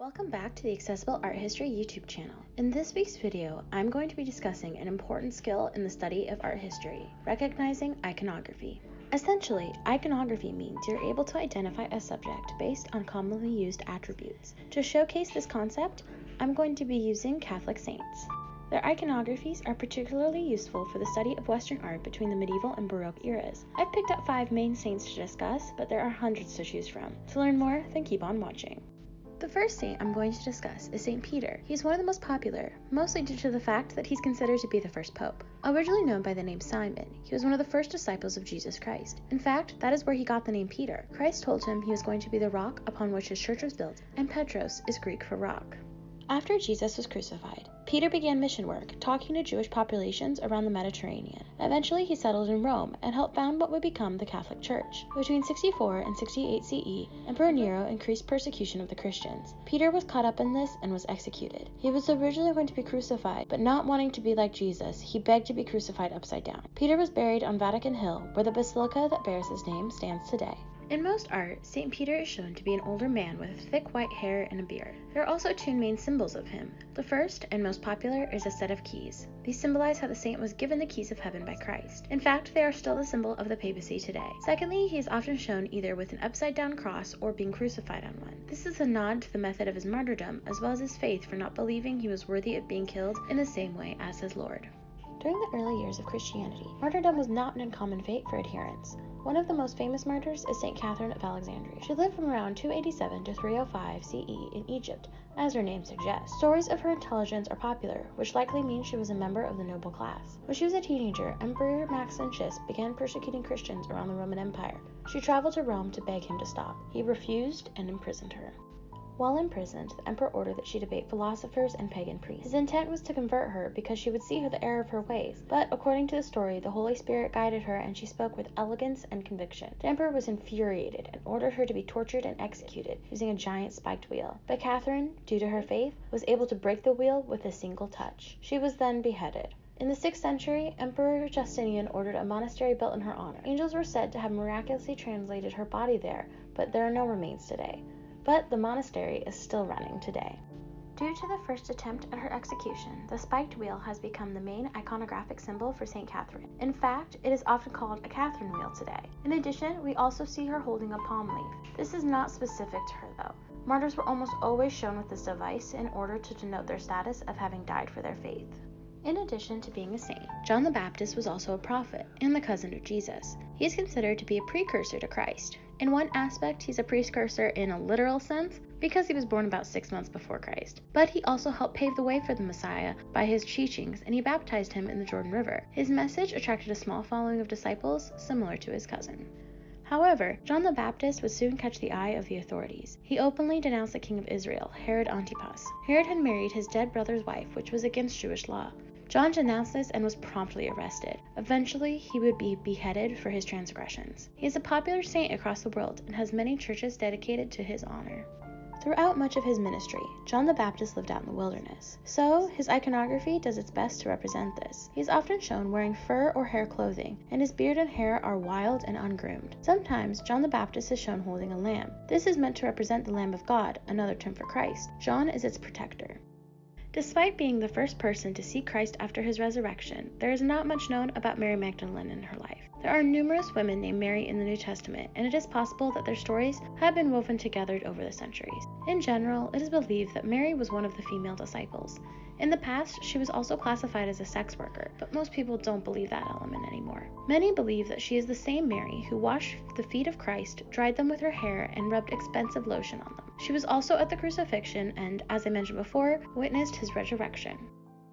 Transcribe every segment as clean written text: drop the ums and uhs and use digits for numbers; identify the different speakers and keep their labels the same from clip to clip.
Speaker 1: Welcome back to the Accessible Art History YouTube channel. In this week's video, I'm going to be discussing an important skill in the study of art history, recognizing iconography. Essentially, iconography means you're able to identify a subject based on commonly used attributes. To showcase this concept, I'm going to be using Catholic saints. Their iconographies are particularly useful for the study of Western art between the medieval and Baroque eras. I've picked up 5 main saints to discuss, but there are hundreds to choose from. To learn more, then keep on watching. The first saint I'm going to discuss is St. Peter. He's one of the most popular, mostly due to the fact that he's considered to be the first pope. Originally known by the name Simon, he was one of the first disciples of Jesus Christ. In fact, that is where he got the name Peter. Christ told him he was going to be the rock upon which his church was built, and Petros is Greek for rock. After Jesus was crucified, Peter began mission work, talking to Jewish populations around the Mediterranean. Eventually, he settled in Rome and helped found what would become the Catholic Church. Between 64 and 68 CE, Emperor Nero increased persecution of the Christians. Peter was caught up in this and was executed. He was originally going to be crucified, but not wanting to be like Jesus, he begged to be crucified upside down. Peter was buried on Vatican Hill, where the basilica that bears his name stands today. In most art, St. Peter is shown to be an older man with thick white hair and a beard. There are also 2 main symbols of him. The first, and most popular, is a set of keys. These symbolize how the saint was given the keys of heaven by Christ. In fact, they are still the symbol of the papacy today. Secondly, he is often shown either with an upside-down cross or being crucified on one. This is a nod to the method of his martyrdom, as well as his faith for not believing he was worthy of being killed in the same way as his Lord. During the early years of Christianity, martyrdom was not an uncommon fate for adherents. One of the most famous martyrs is St. Catherine of Alexandria. She lived from around 287 to 305 CE in Egypt, as her name suggests. Stories of her intelligence are popular, which likely means she was a member of the noble class. When she was a teenager, Emperor Maxentius began persecuting Christians around the Roman Empire. She traveled to Rome to beg him to stop. He refused and imprisoned her. While imprisoned, the emperor ordered that she debate philosophers and pagan priests. His intent was to convert her because she would see the error of her ways, but according to the story, the Holy Spirit guided her and she spoke with elegance and conviction. The emperor was infuriated and ordered her to be tortured and executed using a giant spiked wheel. But Catherine, due to her faith, was able to break the wheel with a single touch. She was then beheaded. In the 6th century, Emperor Justinian ordered a monastery built in her honor. Angels were said to have miraculously translated her body there, but there are no remains today. But the monastery is still running today. Due to the first attempt at her execution, the spiked wheel has become the main iconographic symbol for St. Catherine. In fact, it is often called a Catherine wheel today. In addition, we also see her holding a palm leaf. This is not specific to her though. Martyrs were almost always shown with this device in order to denote their status of having died for their faith. In addition to being a saint, John the Baptist was also a prophet and the cousin of Jesus. He is considered to be a precursor to Christ. In one aspect, he's a precursor in a literal sense because he was born about 6 months before Christ. But he also helped pave the way for the Messiah by his teachings, and he baptized him in the Jordan River. His message attracted a small following of disciples similar to his cousin. However, John the Baptist would soon catch the eye of the authorities. He openly denounced the king of Israel, Herod Antipas. Herod had married his dead brother's wife, which was against Jewish law. John denounced this and was promptly arrested. Eventually, he would be beheaded for his transgressions. He is a popular saint across the world and has many churches dedicated to his honor. Throughout much of his ministry, John the Baptist lived out in the wilderness, so his iconography does its best to represent this. He is often shown wearing fur or hair clothing, and his beard and hair are wild and ungroomed. Sometimes, John the Baptist is shown holding a lamb. This is meant to represent the Lamb of God, another term for Christ. John is its protector. Despite being the first person to see Christ after his resurrection, there is not much known about Mary Magdalene in her life. There are numerous women named Mary in the New Testament, and it is possible that their stories have been woven together over the centuries. In general, it is believed that Mary was one of the female disciples. In the past, she was also classified as a sex worker, but most people don't believe that element anymore. Many believe that she is the same Mary who washed the feet of Christ, dried them with her hair, and rubbed expensive lotion on them. She was also at the crucifixion and, as I mentioned before, witnessed his resurrection.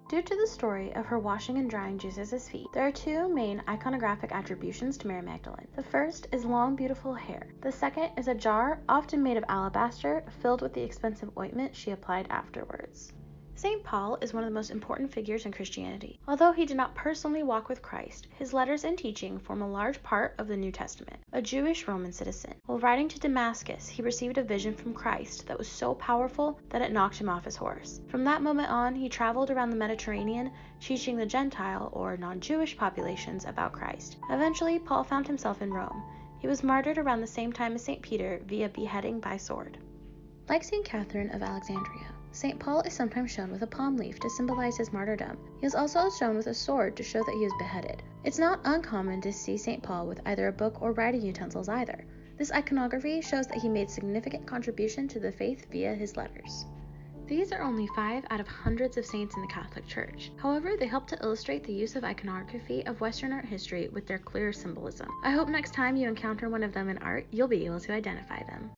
Speaker 1: Due to the story of her washing and drying Jesus' feet, there are 2 main iconographic attributions to Mary Magdalene. The first is long, beautiful hair. The second is a jar, often made of alabaster, filled with the expensive ointment she applied afterwards. St. Paul is one of the most important figures in Christianity. Although he did not personally walk with Christ, his letters and teaching form a large part of the New Testament. A Jewish Roman citizen, while riding to Damascus, he received a vision from Christ that was so powerful that it knocked him off his horse. From that moment on, he traveled around the Mediterranean, teaching the Gentile or non-Jewish populations about Christ. Eventually, Paul found himself in Rome. He was martyred around the same time as St. Peter via beheading by sword. Like St. Catherine of Alexandria, St. Paul is sometimes shown with a palm leaf to symbolize his martyrdom. He is also shown with a sword to show that he was beheaded. It's not uncommon to see St. Paul with either a book or writing utensils either. This iconography shows that he made significant contribution to the faith via his letters. These are only 5 out of hundreds of saints in the Catholic Church. However, they help to illustrate the use of iconography of Western art history with their clear symbolism. I hope next time you encounter one of them in art, you'll be able to identify them.